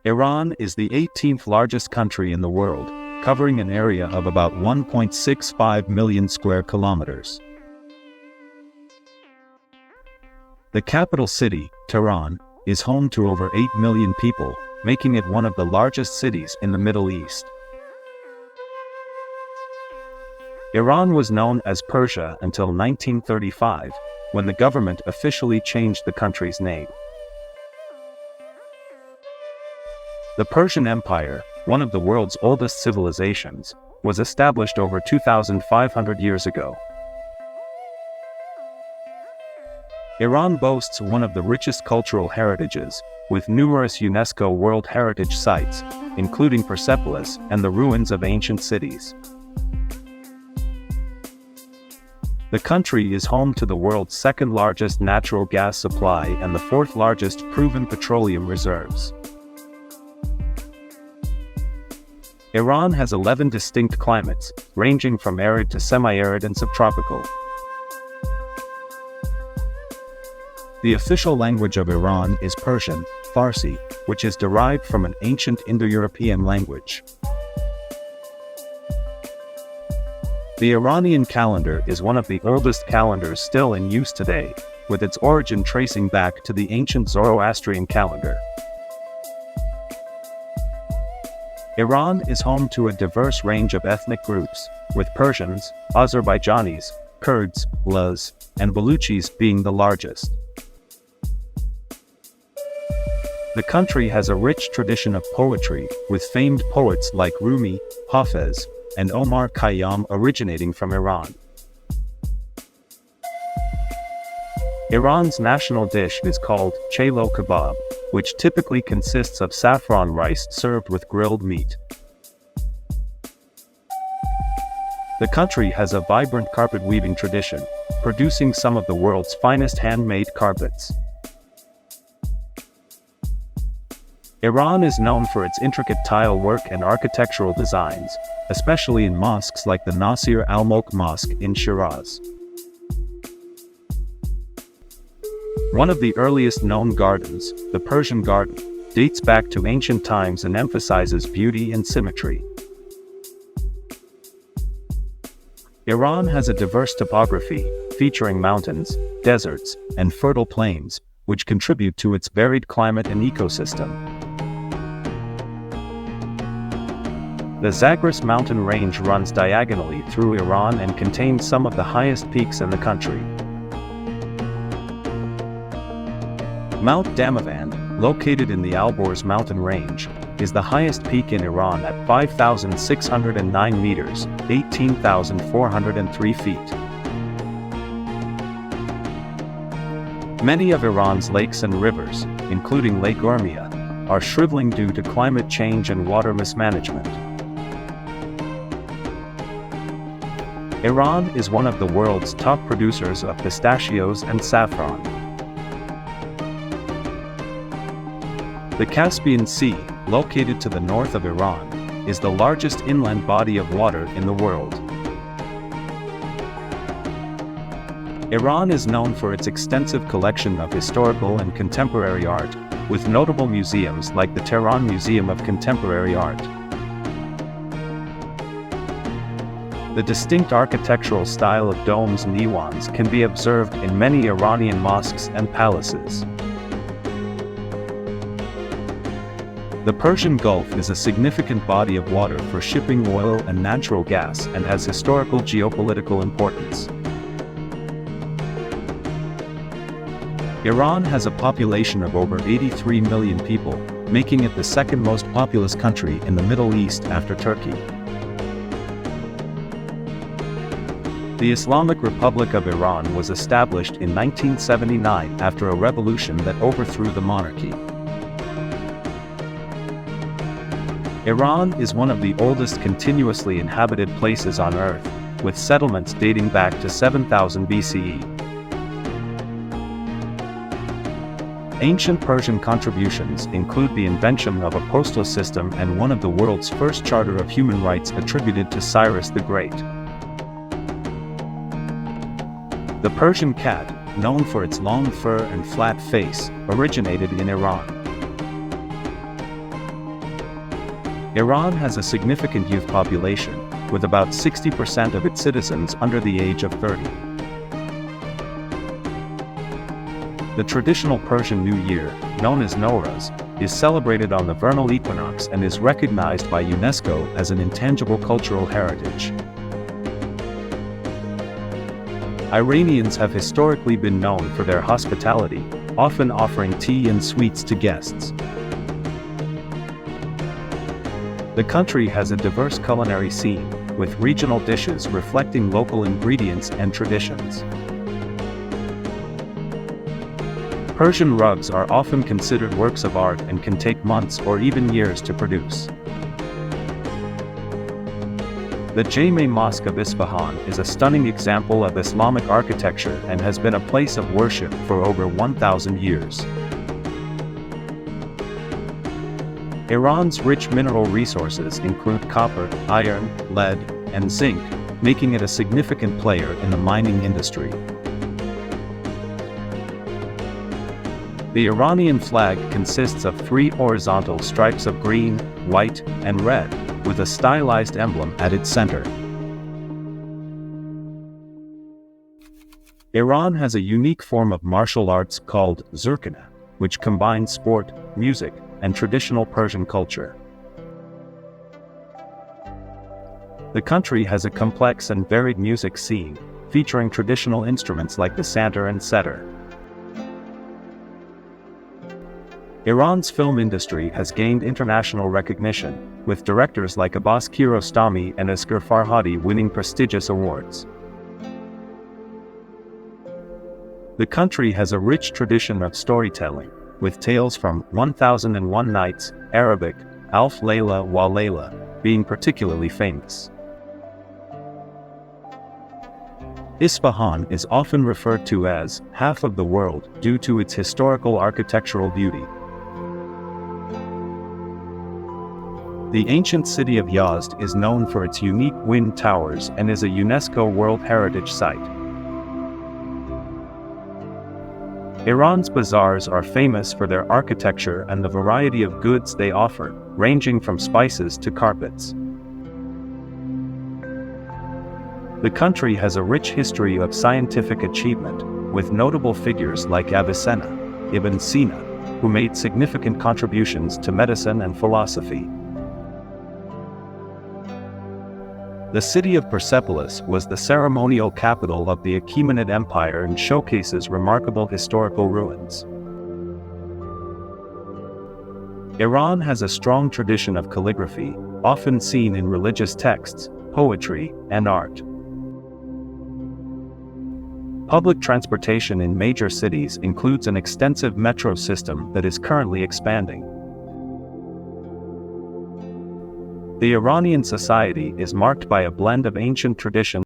Iran is the 18th largest country in the world, covering an area of about 1.65 million square kilometers. The capital city, Tehran, is home to over 8 million people, making it one of the largest cities in the Middle East. Iran was known as Persia until 1935, when the government officially changed the country's name. The Persian Empire, one of the world's oldest civilizations, was established over 2,500 years ago. Iran boasts one of the richest cultural heritages, with numerous UNESCO World Heritage Sites, including Persepolis and the ruins of ancient cities. The country is home to the world's second-largest natural gas supply and the fourth-largest proven petroleum reserves. Iran has 11 distinct climates, ranging from arid to semi-arid and subtropical. The official language of Iran is Persian, Farsi, which is derived from an ancient Indo-European language. The Iranian calendar is one of the oldest calendars still in use today, with its origin tracing back to the ancient Zoroastrian calendar. Iran is home to a diverse range of ethnic groups, with Persians, Azerbaijanis, Kurds, Laz, and Baluchis being the largest. The country has a rich tradition of poetry, with famed poets like Rumi, Hafez, and Omar Khayyam originating from Iran. Iran's national dish is called chelo kebab, which typically consists of saffron rice served with grilled meat. The country has a vibrant carpet weaving tradition, producing some of the world's finest handmade carpets. Iran is known for its intricate tile work and architectural designs, especially in mosques like the Nasir al-Mulk Mosque in Shiraz. One of the earliest known gardens, the Persian Garden, dates back to ancient times and emphasizes beauty and symmetry. Iran has a diverse topography, featuring mountains, deserts, and fertile plains, which contribute to its varied climate and ecosystem. The Zagros mountain range runs diagonally through Iran and contains some of the highest peaks in the country. Mount Damavand, located in the Alborz mountain range, is the highest peak in Iran at 5,609 meters, 18,403 feet. Many of Iran's lakes and rivers, including Lake Urmia, are shriveling due to climate change and water mismanagement. Iran is one of the world's top producers of pistachios and saffron. The Caspian Sea, located to the north of Iran, is the largest inland body of water in the world. Iran is known for its extensive collection of historical and contemporary art, with notable museums like the Tehran Museum of Contemporary Art. The distinct architectural style of domes and iwans can be observed in many Iranian mosques and palaces. The Persian Gulf is a significant body of water for shipping oil and natural gas and has historical geopolitical importance. Iran has a population of over 83 million people, making it the second most populous country in the Middle East after Turkey. The Islamic Republic of Iran was established in 1979 after a revolution that overthrew the monarchy. Iran is one of the oldest continuously inhabited places on Earth, with settlements dating back to 7000 BCE. Ancient Persian contributions include the invention of a postal system and one of the world's first charter of human rights attributed to Cyrus the Great. The Persian cat, known for its long fur and flat face, originated in Iran. Iran has a significant youth population, with about 60% of its citizens under the age of 30. The traditional Persian New Year, known as Nowruz, is celebrated on the vernal equinox and is recognized by UNESCO as an intangible cultural heritage. Iranians have historically been known for their hospitality, often offering tea and sweets to guests. The country has a diverse culinary scene, with regional dishes reflecting local ingredients and traditions. Persian rugs are often considered works of art and can take months or even years to produce. The Jame Mosque of Isfahan is a stunning example of Islamic architecture and has been a place of worship for over 1,000 years. Iran's rich mineral resources include copper, iron, lead, and zinc, making it a significant player in the mining industry. The Iranian flag consists of 3 horizontal stripes of green, white, and red, with a stylized emblem at its center. Iran has a unique form of martial arts called zurkana, which combines sport, music, and traditional Persian culture. The country has a complex and varied music scene, featuring traditional instruments like the santur and setar. Iran's film industry has gained international recognition, with directors like Abbas Kiarostami and Asghar Farhadi winning prestigious awards. The country has a rich tradition of storytelling, with tales from 1001 Nights, Arabic, Alf Layla wa Layla, being particularly famous. Isfahan is often referred to as half of the world due to its historical architectural beauty. The ancient city of Yazd is known for its unique wind towers and is a UNESCO World Heritage Site. Iran's bazaars are famous for their architecture and the variety of goods they offer, ranging from spices to carpets. The country has a rich history of scientific achievement, with notable figures like Avicenna, Ibn Sina, who made significant contributions to medicine and philosophy. The city of Persepolis was the ceremonial capital of the Achaemenid Empire and showcases remarkable historical ruins. Iran has a strong tradition of calligraphy, often seen in religious texts, poetry, and art. Public transportation in major cities includes an extensive metro system that is currently expanding. The Iranian society is marked by a blend of ancient traditions